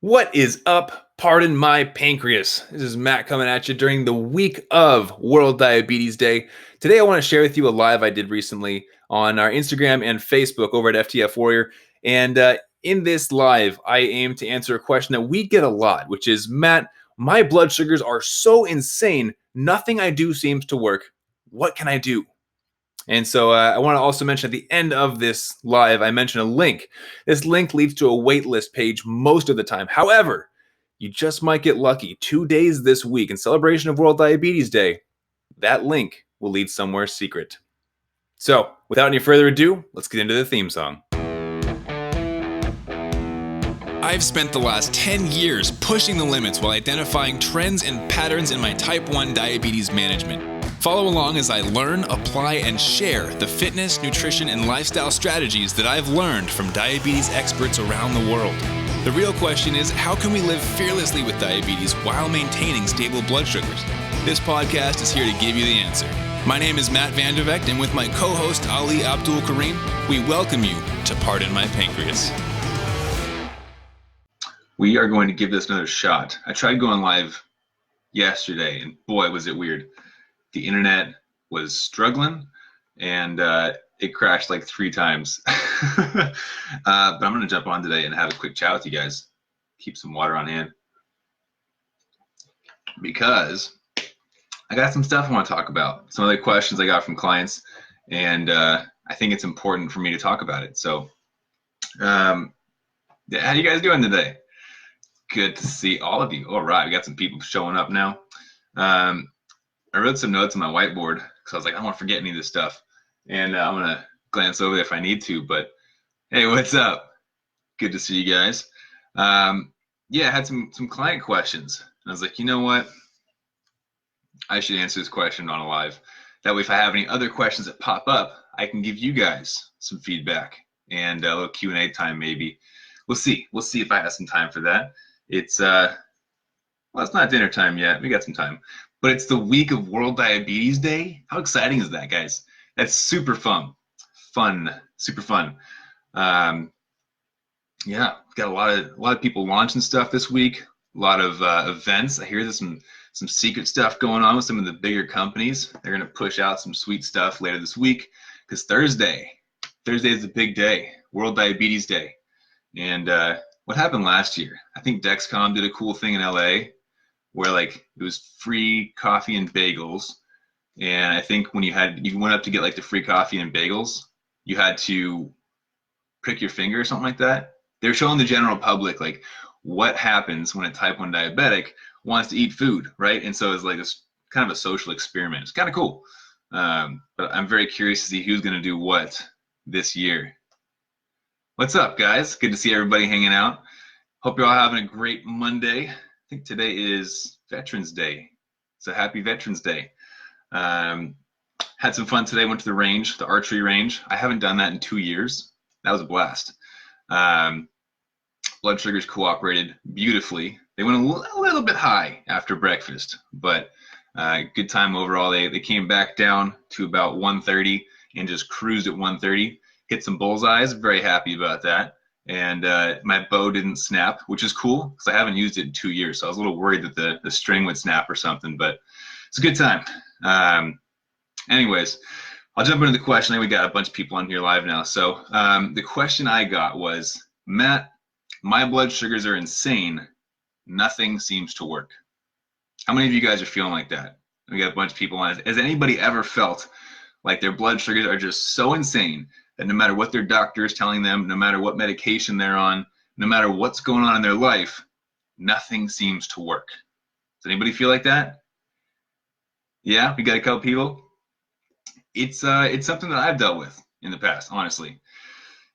What is up? Pardon my pancreas. This is Matt coming at you during the week of World Diabetes Day. Today, I want to share with you a live I did recently on our Instagram and Facebook over at FTF Warrior. And in this live, I aim to answer a question that we get a lot, which is, Matt, my blood sugars are so insane, nothing I do seems to work. What can I do? And so I want to also mention at the end of this live, I mentioned a link. This link leads to a waitlist page most of the time. However, you just might get lucky. 2 days this week in celebration of World Diabetes Day, that link will lead somewhere secret. So without any further ado, let's get into the theme song. I've spent the last 10 years pushing the limits while identifying trends and patterns in my type 1 diabetes management. Follow along as I learn, apply, and share the fitness, nutrition, and lifestyle strategies that I've learned from diabetes experts around the world. The real question is, how can we live fearlessly with diabetes while maintaining stable blood sugars? This podcast is here to give you the answer. My name is Matt Vandervecht, and with my co-host Ali Abdul Karim, we welcome you to Pardon My Pancreas. We are going to give this another shot. I tried going live yesterday, and boy, was it weird. The internet was struggling, and it crashed like 3 times. But I'm going to jump on today and have a quick chat with you guys. Keep some water on hand. Because I got some stuff I want to talk about. Some other questions I got from clients, and I think it's important for me to talk about it. So, how you guys doing today? Good to see all of you. All right, we got some people showing up now. I wrote some notes on my whiteboard because I was like, I don't want to forget any of this stuff. And I'm going to glance over if I need to. But hey, what's up? Good to see you guys. I had some client questions. And I was like, you know what? I should answer this question on a live. That way, if I have any other questions that pop up, I can give you guys some feedback and a little Q&A time maybe. We'll see. We'll see if I have some time for that. It's it's not dinner time yet. We got some time. But it's the week of World Diabetes Day. How exciting is that, guys? That's super fun. Super fun. Got a lot of people launching stuff this week. A lot of events. I hear there's some secret stuff going on with some of the bigger companies. They're going to push out some sweet stuff later this week because Thursday is the big day, World Diabetes Day. And what happened last year? I think Dexcom did a cool thing in LA where like it was free coffee and bagels. And I think when you went up to get like the free coffee and bagels, you had to prick your finger or something like that. They're showing the general public like what happens when a type 1 diabetic wants to eat food, right? And so it's like this kind of a social experiment. It's kind of cool. But I'm very curious to see who's going to do what this year. What's up, guys? Good to see everybody hanging out. Hope you're all having a great Monday. I think today is Veterans Day. So happy Veterans Day. Had some fun today. Went to the range, the archery range. I haven't done that in 2 years. That was a blast. Blood sugars cooperated beautifully. They went a little bit high after breakfast, but good time overall. They came back down to about 130 and just cruised at 130. Hit some bullseyes. Very happy about that. And my bow didn't snap, which is cool because I haven't used it in 2 years. So I was a little worried that the string would snap or something, but it's a good time. Anyways, I'll jump into the question. I think we got a bunch of people on here live now. So the question I got was, Matt, my blood sugars are insane. Nothing seems to work. How many of you guys are feeling like that? We got a bunch of people on. Has anybody ever felt like their blood sugars are just so insane that no matter what their doctor is telling them, no matter what medication they're on, no matter what's going on in their life, nothing seems to work? Does anybody feel like that? Yeah, we got a couple people. It's something that I've dealt with in the past, honestly.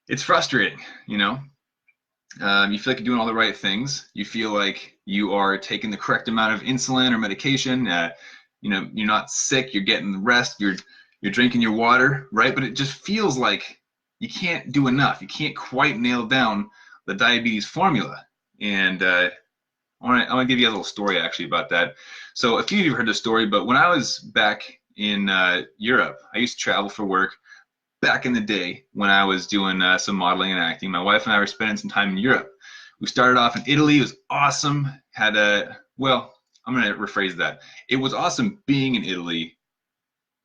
It's frustrating, you know? You feel like you're doing all the right things. You feel like you are taking the correct amount of insulin or medication. You're not sick. You're getting the rest. You're drinking your water, right? But it just feels like you can't do enough. You can't quite nail down the diabetes formula. And I want to give you a little story actually about that. So a few of you have heard this story, but when I was back in Europe, I used to travel for work. Back in the day when I was doing some modeling and acting, my wife and I were spending some time in Europe. We started off in Italy. It was awesome. Well, I'm going to rephrase that. It was awesome being in Italy.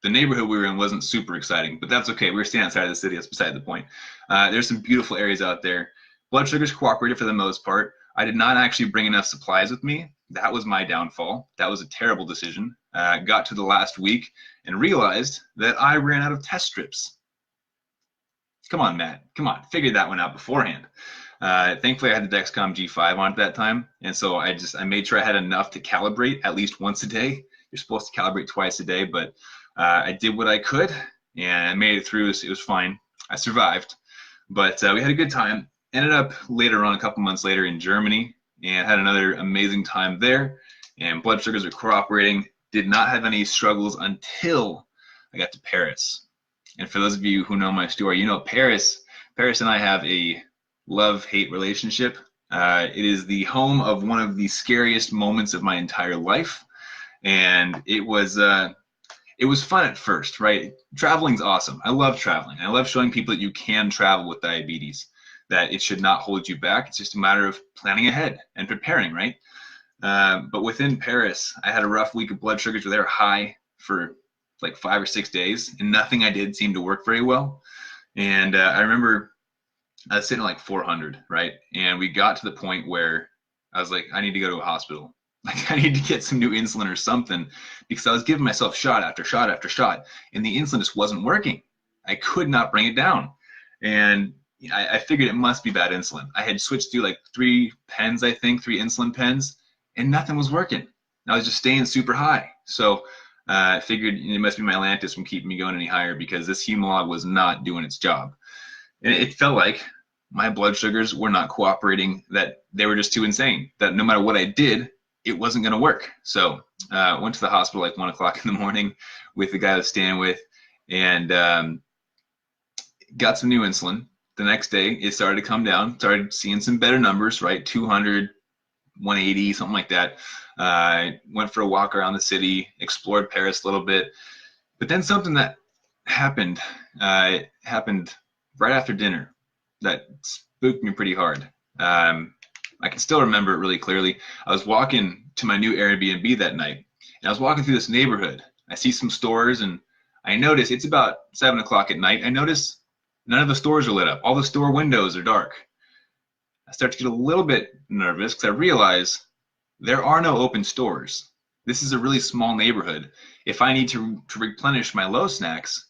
The neighborhood we were in wasn't super exciting, but that's okay. We were staying outside of the city. That's beside the point. There's some beautiful areas out there. Blood sugars cooperated for the most part. I did not actually bring enough supplies with me. That was my downfall. That was a terrible decision. Got to the last week and realized that I ran out of test strips. Come on, Matt. Come on. Figured that one out beforehand. Thankfully, I had the Dexcom G5 on at that time, and so I made sure I had enough to calibrate at least once a day. You're supposed to calibrate twice a day, but I did what I could, and I made it through. It was fine. I survived, but we had a good time. Ended up later on, a couple months later, in Germany, and had another amazing time there. And blood sugars were cooperating. Did not have any struggles until I got to Paris. And for those of you who know my story, you know Paris and I have a love-hate relationship. It is the home of one of the scariest moments of my entire life, and it was fun at first, right? Traveling's awesome. I love traveling. I love showing people that you can travel with diabetes, that it should not hold you back. It's just a matter of planning ahead and preparing, right? But within Paris, I had a rough week of blood sugars where they were high for like 5 or 6 days, and nothing I did seemed to work very well. And I remember I was sitting at like 400, right? And we got to the point where I was like, I need to go to a hospital. Like, I need to get some new insulin or something, because I was giving myself shot after shot after shot, and the insulin just wasn't working. I could not bring it down. And I figured it must be bad insulin. I had switched through like 3 pens, I think, 3 insulin pens, and nothing was working. I was just staying super high. So I figured it must be my Lantus from keeping me going any higher, because this Humalog was not doing its job. And it felt like my blood sugars were not cooperating, that they were just too insane, that no matter what I did, it wasn't going to work. So went to the hospital like 1 o'clock in the morning with the guy I was staying with, and got some new insulin. The next day, it started to come down, started seeing some better numbers, right? 200, 180, something like that. Went for a walk around the city, explored Paris a little bit. But then something that happened right after dinner that spooked me pretty hard. I can still remember it really clearly. I was walking to my new Airbnb that night, and I was walking through this neighborhood. I see some stores, and I notice it's about 7 o'clock at night. I notice none of the stores are lit up. All the store windows are dark. I start to get a little bit nervous because I realize there are no open stores. This is a really small neighborhood. If I need to replenish my low snacks,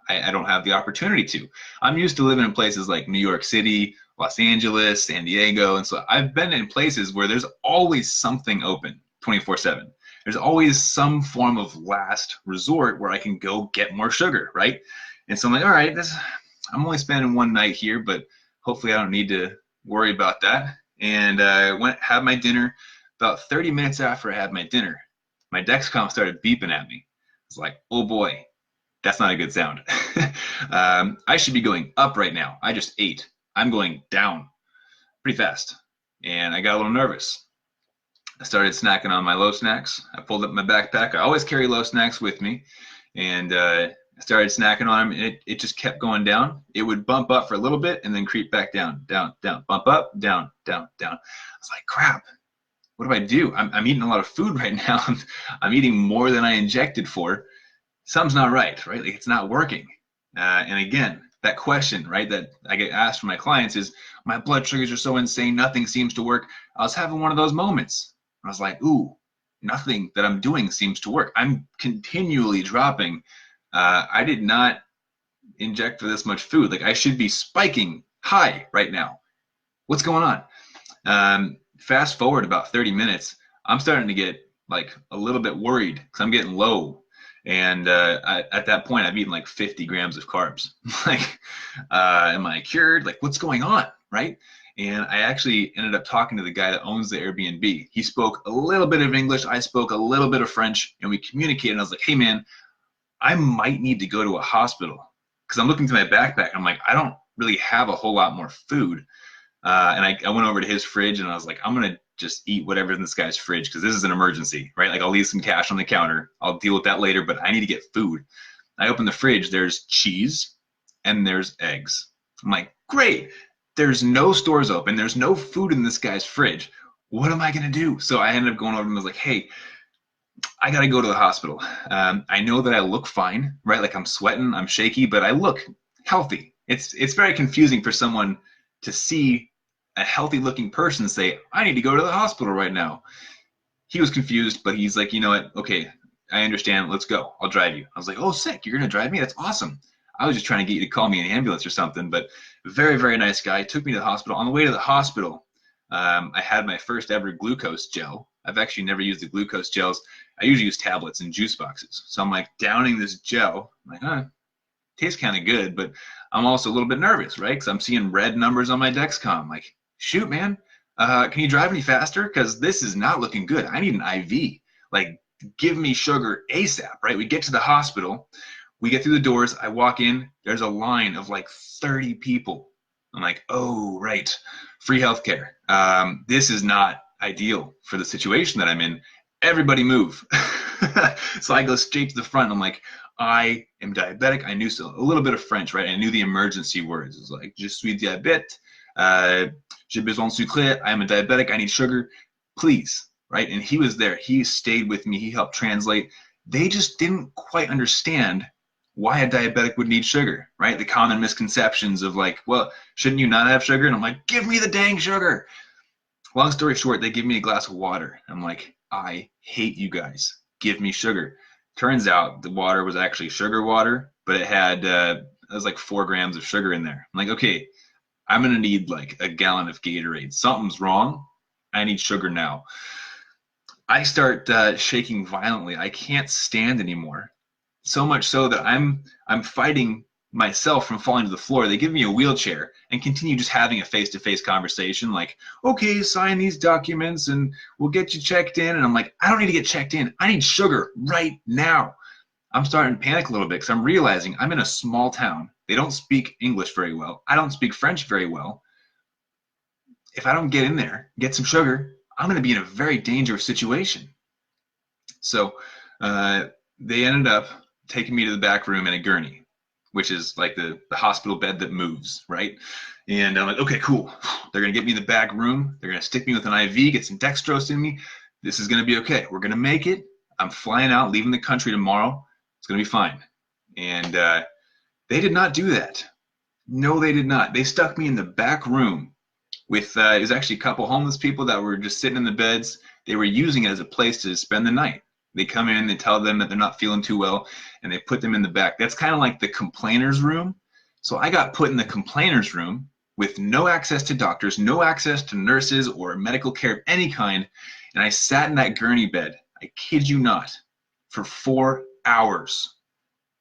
I don't have the opportunity to. I'm used to living in places like New York City, Los Angeles, San Diego, and so I've been in places where there's always something open 24/7. There's always some form of last resort where I can go get more sugar, right? And so I'm like, all right, I'm only spending one night here, but hopefully I don't need to worry about that. And I had my dinner. About 30 minutes after I had my dinner, my Dexcom started beeping at me. It's like, oh boy, that's not a good sound. I should be going up right now. I just ate. I'm going down pretty fast. And I got a little nervous. I started snacking on my low snacks. I pulled up my backpack. I always carry low snacks with me. And I started snacking on them. And it just kept going down. It would bump up for a little bit and then creep back down, down, down, bump up, down, down, down. I was like, crap. What do I do? I'm eating a lot of food right now. I'm eating more than I injected for. Something's not right? Like, it's not working. And again, that question, right, that I get asked from my clients is, my blood sugars are so insane, nothing seems to work. I was having one of those moments. I was like, ooh, nothing that I'm doing seems to work. I'm continually dropping. I did not inject for this much food. Like, I should be spiking high right now. What's going on? Fast forward about 30 minutes, I'm starting to get like a little bit worried because I'm getting low. And at that point, I've eaten like 50 grams of carbs. Like, am I cured? Like, what's going on, right? And I actually ended up talking to the guy that owns the Airbnb. He spoke a little bit of English. I spoke a little bit of French, and we communicated. And I was like, hey, man, I might need to go to a hospital, because I'm looking to my backpack. I'm like, I don't really have a whole lot more food. And I went over to his fridge, and I was like, I'm going to just eat whatever's in this guy's fridge, because this is an emergency, right? Like, I'll leave some cash on the counter. I'll deal with that later, but I need to get food. I open the fridge. There's cheese and there's eggs. I'm like, great. there's no stores open. There's no food in this guy's fridge. What am I going to do? So I ended up going over to him and was like, hey, I got to go to the hospital. I know that I look fine, right? Like I'm sweating, I'm shaky, but I look healthy. It's very confusing for someone to see a healthy looking person say, I need to go to the hospital right now. He was confused, but he's like, you know what? Okay, I understand. Let's go. I'll drive you. I was like, oh, sick. You're going to drive me? That's awesome. I was just trying to get you to call me an ambulance or something, but very, very nice guy. Took me to the hospital. On the way to the hospital, I had my first ever glucose gel. I've actually never used the glucose gels. I usually use tablets and juice boxes. So I'm like downing this gel. I'm like, tastes kind of good, but I'm also a little bit nervous, right? Because I'm seeing red numbers on my Dexcom. Like, shoot, man, can you drive any faster? Because this is not looking good. I need an IV. Like, give me sugar ASAP, right? We get to the hospital. We get through the doors. I walk in. There's a line of like 30 people. I'm like, oh, right. Free healthcare. This is not ideal for the situation that I'm in. Everybody move. So I go straight to the front. I'm like, I am diabetic. I knew a little bit of French, right? I knew the emergency words. It was like, je suis diabète. J'ai besoin de sucre. I am a diabetic. I need sugar. Please, right? And he was there. He stayed with me. He helped translate. They just didn't quite understand why a diabetic would need sugar, right? The common misconceptions of like, well, shouldn't you not have sugar? And I'm like, give me the dang sugar. Long story short, they give me a glass of water. I'm like, I hate you guys. Give me sugar. Turns out the water was actually sugar water, but it was like 4 grams of sugar in there. I'm like, okay, I'm going to need like a gallon of Gatorade. Something's wrong. I need sugar now. I start shaking violently. I can't stand anymore. So much so that I'm fighting myself from falling to the floor. They give me a wheelchair and continue just having a face-to-face conversation like, okay, sign these documents and we'll get you checked in. And I'm like, I don't need to get checked in. I need sugar right now. I'm starting to panic a little bit because I'm realizing I'm in a small town. They don't speak English very well. I don't speak French very well. If I don't get in there, get some sugar, I'm going to be in a very dangerous situation. So they ended up taking me to the back room in a gurney, which is like the hospital bed that moves, right? And I'm like, okay, cool. They're going to get me in the back room. They're going to stick me with an IV, get some dextrose in me. This is going to be okay. We're going to make it. I'm flying out, leaving the country tomorrow. It's going to be fine. And they did not do that. No, they did not. They stuck me in the back room with, it was actually a couple homeless people that were just sitting in the beds. They were using it as a place to spend the night. They come in, they tell them that they're not feeling too well, and they put them in the back. That's kind of like the complainers room. So I got put in the complainers room with no access to doctors, no access to nurses or medical care of any kind. And I sat in that gurney bed, I kid you not, for 4 hours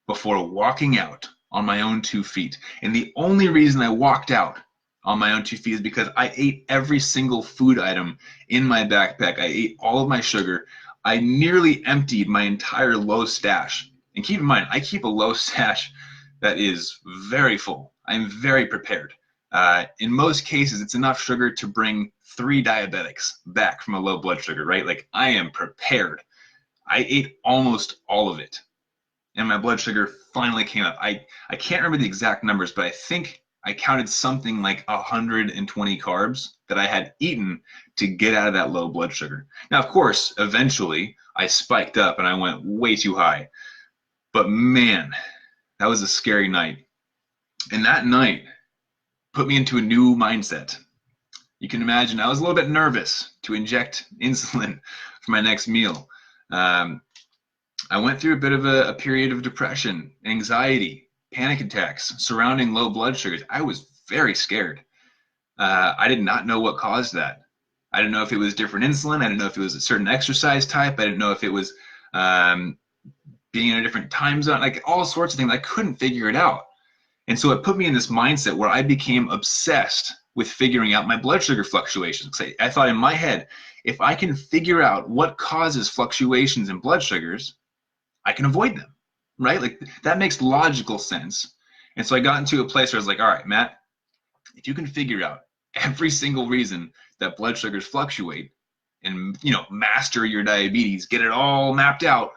before walking out on my own 2 feet. And the only reason I walked out on my own 2 feet is because I ate every single food item in my backpack. I ate all of my sugar. I nearly emptied my entire low stash. And keep in mind, I keep a low stash that is very full. I'm very prepared. In most cases, it's enough sugar to bring 3 diabetics back from a low blood sugar, right? Like, I am prepared. I ate almost all of it. And my blood sugar finally came up. I can't remember the exact numbers, but I think I counted something like 120 carbs that I had eaten to get out of that low blood sugar. Now, of course, eventually I spiked up and I went way too high. But man, that was a scary night. And that night put me into a new mindset. You can imagine I was a little bit nervous to inject insulin for my next meal. I went through a bit of a period of depression, anxiety, panic attacks surrounding low blood sugars. I was very scared. I did not know what caused that. I didn't know if it was different insulin. I didn't know if it was a certain exercise type. I didn't know if it was being in a different time zone, like all sorts of things. I couldn't figure it out. And so it put me in this mindset where I became obsessed with figuring out my blood sugar fluctuations. I thought in my head, if I can figure out what causes fluctuations in blood sugars, I can avoid them, right? Like, that makes logical sense. And so I got into a place where I was like, all right, Matt, if you can figure out every single reason that blood sugars fluctuate and, master your diabetes, get it all mapped out,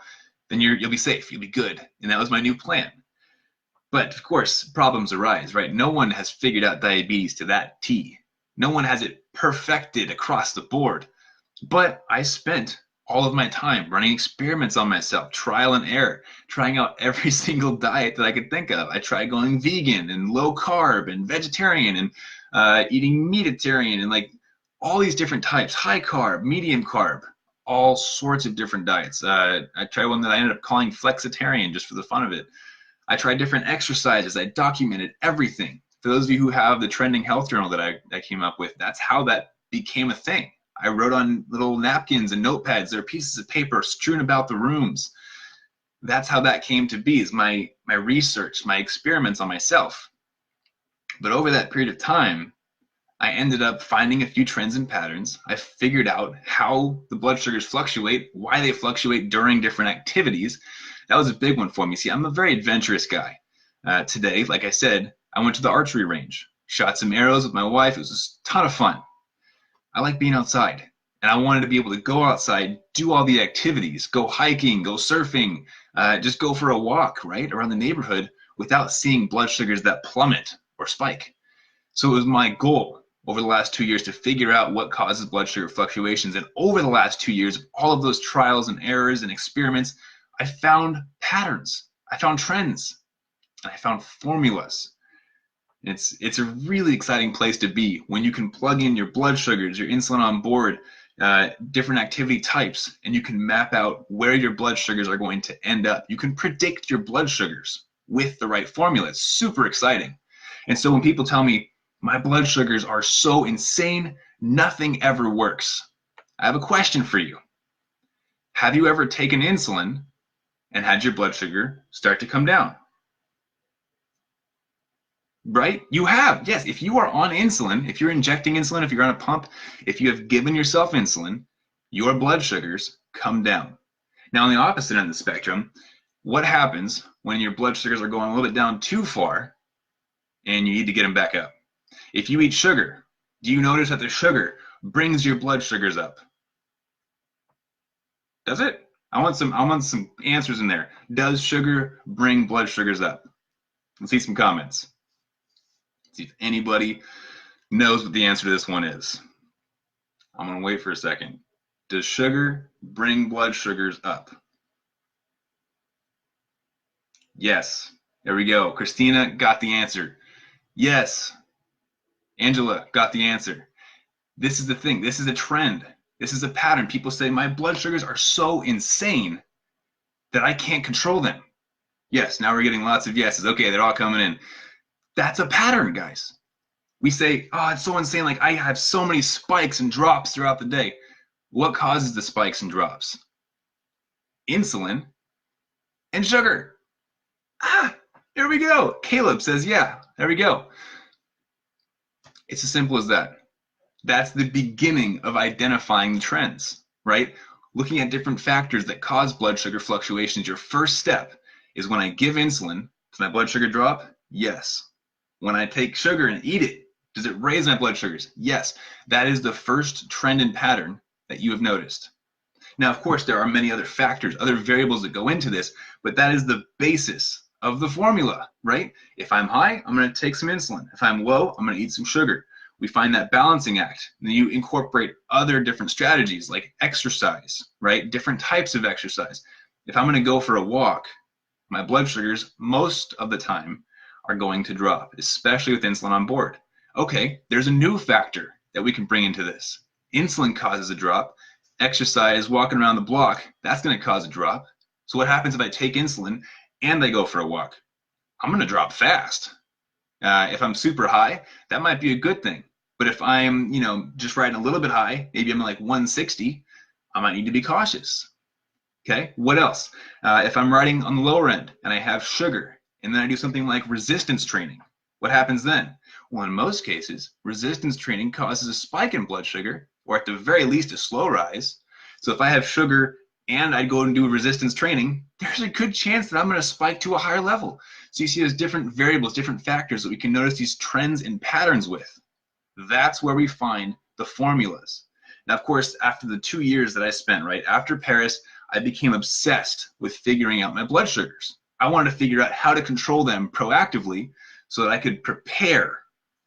then you'll be safe, you'll be good. And that was my new plan. But of course, problems arise, right? No one has figured out diabetes to that T. No one has it perfected across the board. But I spent all of my time running experiments on myself, trial and error, trying out every single diet that I could think of. I tried going vegan and low carb and vegetarian and eating meatitarian and like all these different types, high carb, medium carb, all sorts of different diets. I tried one that I ended up calling flexitarian just for the fun of it. I tried different exercises. I documented everything. For those of you who have the trending health journal that I came up with, that's how that became a thing. I wrote on little napkins and notepads. There are pieces of paper strewn about the rooms. That's how that came to be, is my research, my experiments on myself. But over that period of time, I ended up finding a few trends and patterns. I figured out how the blood sugars fluctuate, why they fluctuate during different activities. That was a big one for me. See, I'm a very adventurous guy. Today, like I said, I went to the archery range, shot some arrows with my wife. It was a ton of fun. I like being outside, and I wanted to be able to go outside, do all the activities, go hiking, go surfing, just go for a walk, right, around the neighborhood without seeing blood sugars that plummet or spike. So it was my goal over the last 2 years to figure out what causes blood sugar fluctuations. And over the last 2 years, all of those trials and errors and experiments, I found patterns, I found trends, and I found formulas. It's a really exciting place to be when you can plug in your blood sugars, your insulin on board, different activity types, and you can map out where your blood sugars are going to end up. You can predict your blood sugars with the right formula. It's super exciting. And so when people tell me, my blood sugars are so insane, nothing ever works, I have a question for you. Have you ever taken insulin and had your blood sugar start to come down? Right? You have. Yes, if you are on insulin, if you're injecting insulin, if you're on a pump, if you have given yourself insulin, your blood sugars come down. Now, on the opposite end of the spectrum, what happens when your blood sugars are going a little bit down too far and you need to get them back up? If you eat sugar, do you notice that the sugar brings your blood sugars up? Does it? I want some answers in there. Does sugar bring blood sugars up? Let's see some comments. See if anybody knows what the answer to this one is. I'm going to wait for a second. Does sugar bring blood sugars up? Yes. There we go. Christina got the answer. Yes. Angela got the answer. This is the thing. This is a trend. This is a pattern. People say, my blood sugars are so insane that I can't control them. Yes, now we're getting lots of yeses. Okay, they're all coming in. That's a pattern, guys. We say, oh, it's so insane. Like, I have so many spikes and drops throughout the day. What causes the spikes and drops? Insulin and sugar. There we go. Caleb says, yeah, there we go. It's as simple as that. That's the beginning of identifying the trends, right? Looking at different factors that cause blood sugar fluctuations. Your first step is, when I give insulin, does my blood sugar drop? Yes. When I take sugar and eat it, does it raise my blood sugars? Yes. That is the first trend and pattern that you have noticed. Now, of course, there are many other factors, other variables that go into this, but that is the basis of the formula, right? If I'm high, I'm going to take some insulin. If I'm low, I'm going to eat some sugar. We find that balancing act. Then you incorporate other different strategies like exercise, right? Different types of exercise. If I'm going to go for a walk, my blood sugars most of the time are going to drop, especially with insulin on board. Okay, there's a new factor that we can bring into this. Insulin causes a drop. Exercise, walking around the block, that's going to cause a drop. So what happens if I take insulin and I go for a walk? I'm going to drop fast. If I'm super high, that might be a good thing. But if I'm, just riding a little bit high, maybe I'm like 160, I might need to be cautious. Okay, what else? If I'm riding on the lower end and I have sugar, and then I do something like resistance training, what happens then? Well, in most cases, resistance training causes a spike in blood sugar, or at the very least a slow rise. So if I have sugar and I go and do resistance training, there's a good chance that I'm going to spike to a higher level. So you see there's different variables, different factors that we can notice these trends and patterns with. That's where we find the formulas. Now, of course, after the 2 years that I spent, right after Paris, I became obsessed with figuring out my blood sugars. I wanted to figure out how to control them proactively so that I could prepare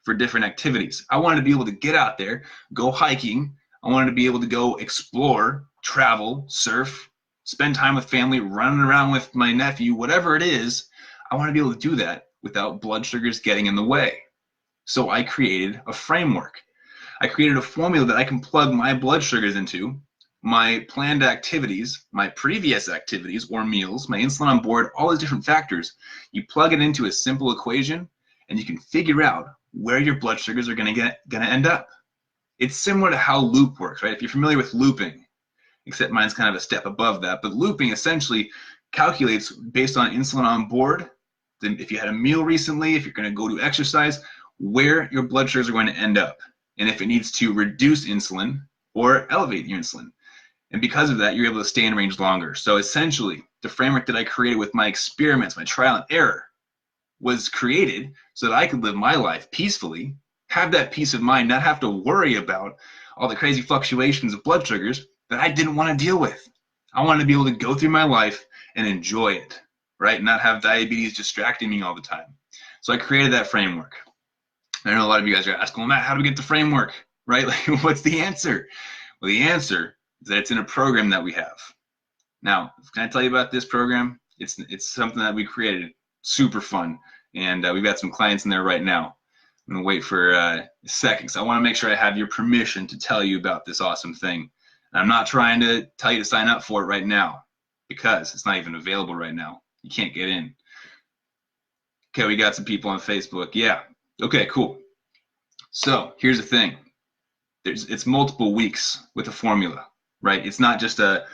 for different activities. I wanted to be able to get out there, go hiking. I wanted to be able to go explore, travel, surf, spend time with family, running around with my nephew, whatever it is. I want to be able to do that without blood sugars getting in the way. So I created a framework. I created a formula that I can plug my blood sugars into, my planned activities, my previous activities or meals, my insulin on board, all those different factors. You plug it into a simple equation and you can figure out where your blood sugars are going to end up. It's similar to how loop works, right? If you're familiar with looping, except mine's kind of a step above that, but looping essentially calculates based on insulin on board, then if you had a meal recently, if you're going to go to exercise, where your blood sugars are going to end up, and if it needs to reduce insulin or elevate your insulin. And because of that, you're able to stay in range longer. So essentially, the framework that I created with my experiments, my trial and error, was created so that I could live my life peacefully, have that peace of mind, not have to worry about all the crazy fluctuations of blood sugars that I didn't want to deal with. I wanted to be able to go through my life and enjoy it, right? Not have diabetes distracting me all the time. So I created that framework. I know a lot of you guys are asking, well, Matt, how do we get the framework, right? Like, what's the answer? Well, the answer is that it's in a program that we have. Now, can I tell you about this program? It's something that we created, super fun, and we've got some clients in there right now. I'm gonna wait for a second, so I want to make sure I have your permission to tell you about this awesome thing. And I'm not trying to tell you to sign up for it right now because it's not even available right now. You can't get in. Okay, we got some people on Facebook. Yeah. Okay, cool. So here's the thing. It's multiple weeks with a formula, right? It's not just a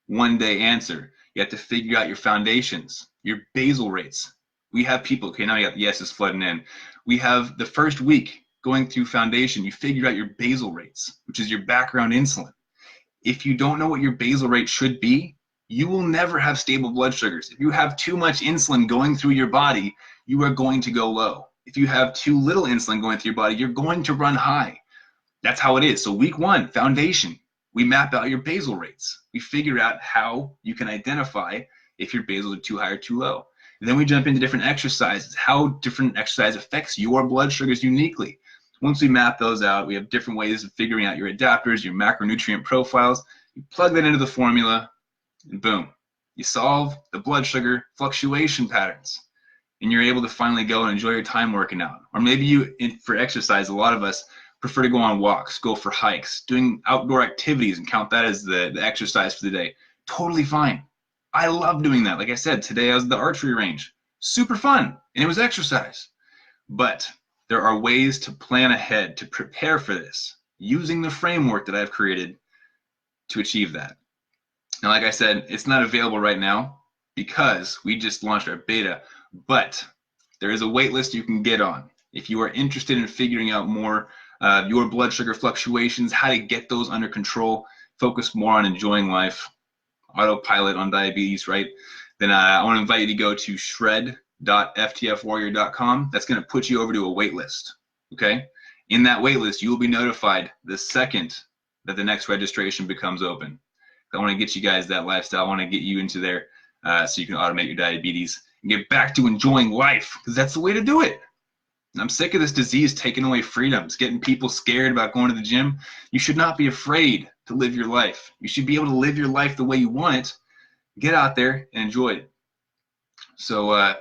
one-day answer. You have to figure out your foundations, your basal rates. We have people, okay, now you got the yeses flooding in. We have the first week going through foundation, you figure out your basal rates, which is your background insulin. If you don't know what your basal rate should be, you will never have stable blood sugars. If you have too much insulin going through your body, you are going to go low. If you have too little insulin going through your body, you're going to run high. That's how it is. So week one, foundation, we map out your basal rates. We figure out how you can identify if your basals are too high or too low. And then we jump into different exercises, how different exercise affects your blood sugars uniquely. Once we map those out, we have different ways of figuring out your adapters, your macronutrient profiles. You plug that into the formula, and boom, you solve the blood sugar fluctuation patterns. And you're able to finally go and enjoy your time working out. Or maybe you, for exercise, a lot of us prefer to go on walks, go for hikes, doing outdoor activities and count that as the exercise for the day. Totally fine. I love doing that. Like I said, today I was at the archery range. Super fun, and it was exercise. But there are ways to plan ahead, to prepare for this, using the framework that I've created to achieve that. Now, like I said, it's not available right now because we just launched our beta, but there is a wait list you can get on. If you are interested in figuring out more your blood sugar fluctuations, how to get those under control, focus more on enjoying life, autopilot on diabetes, right? Then I want to invite you to go to shred.ftfwarrior.com. That's going to put you over to a wait list, okay? In that wait list, you will be notified the second that the next registration becomes open. I want to get you guys that lifestyle. I want to get you into there so you can automate your diabetes and get back to enjoying life, because that's the way to do it. And I'm sick of this disease taking away freedoms, getting people scared about going to the gym. You should not be afraid to live your life. You should be able to live your life the way you want it. Get out there and enjoy it. So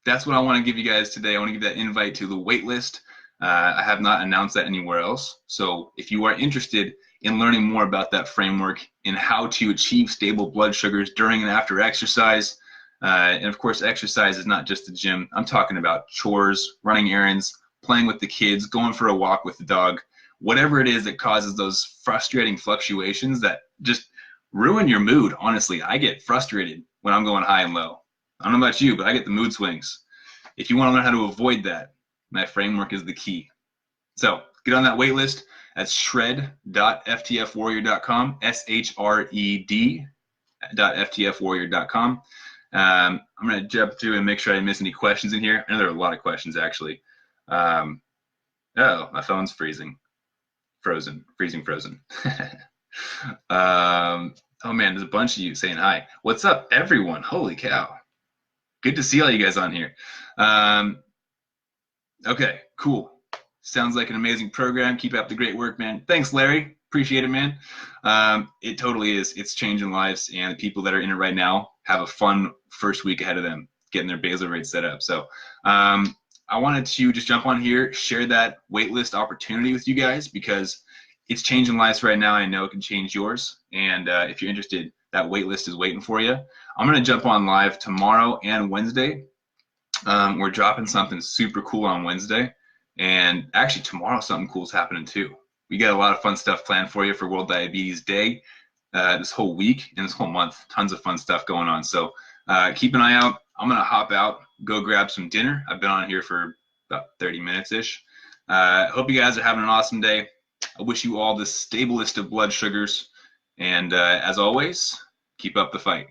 that's what I want to give you guys today. I want to give that invite to the wait list. I have not announced that anywhere else. So if you are interested in learning more about that framework and how to achieve stable blood sugars during and after exercise, and of course, exercise is not just the gym. I'm talking about chores, running errands, playing with the kids, going for a walk with the dog, whatever it is that causes those frustrating fluctuations that just ruin your mood. Honestly, I get frustrated when I'm going high and low. I don't know about you, but I get the mood swings. If you want to learn how to avoid that, my framework is the key. So get on that wait list. That's shred.ftfwarrior.com, shred.ftfwarrior.com. I'm going to jump through and make sure I didn't miss any questions in here. I know there are a lot of questions, actually. Oh, my phone's freezing. Frozen. Oh, man, there's a bunch of you saying hi. What's up, everyone? Holy cow. Good to see all you guys on here. Okay, cool. Sounds like an amazing program. Keep up the great work, man. Thanks, Larry. Appreciate it, man. It totally is. It's changing lives, and the people that are in it right now have a fun first week ahead of them, getting their basal rate set up. So I wanted to just jump on here, share that waitlist opportunity with you guys because it's changing lives right now. I know it can change yours, and if you're interested, that waitlist is waiting for you. I'm going to jump on live tomorrow and Wednesday. We're dropping something super cool on Wednesday, and actually tomorrow something cool is happening too. We got a lot of fun stuff planned for you for World Diabetes Day this whole week and this whole month. Tons of fun stuff going on. So keep an eye out. I'm going to hop out, go grab some dinner. I've been on here for about 30 minutes-ish. Hope you guys are having an awesome day. I wish you all the stablest of blood sugars. And as always, keep up the fight.